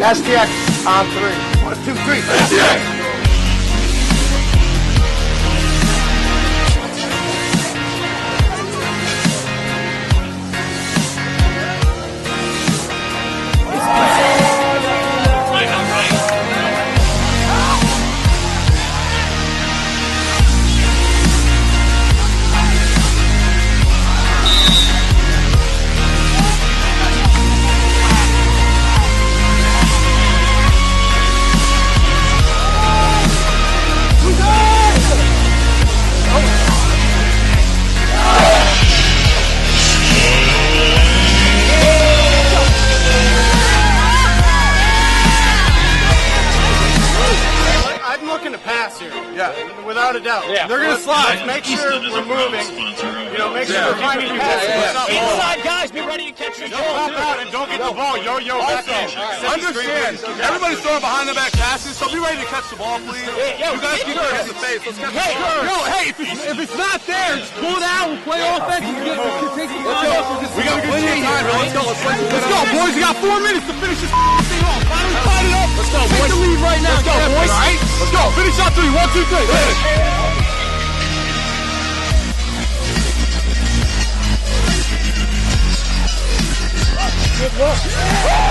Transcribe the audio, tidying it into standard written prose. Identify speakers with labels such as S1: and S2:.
S1: STX on 3. 1, 2, 3. STX. Without a doubt. Yeah. They're going to slide. Make sure we're moving. You know, make sure we're finding passes.
S2: Inside guys, be ready to catch your
S1: ball. Don't pop out and don't get the ball. Yo, back in.
S3: Understand. Everybody's throwing behind the back passes, so be ready to catch the ball, please. You guys keep your heads in the face. Let's catch the ball. Hey, if it's not there, pull it out and play offense. We got a good team time, man. Let's go. Let's go, boys. We got 4 minutes to finish this thing off. Finally fight it up. Let's go, boys. Take the lead right now. Let's go, boys. All right? Let's go. Finish shot 3. 1, 2, 3. Good work.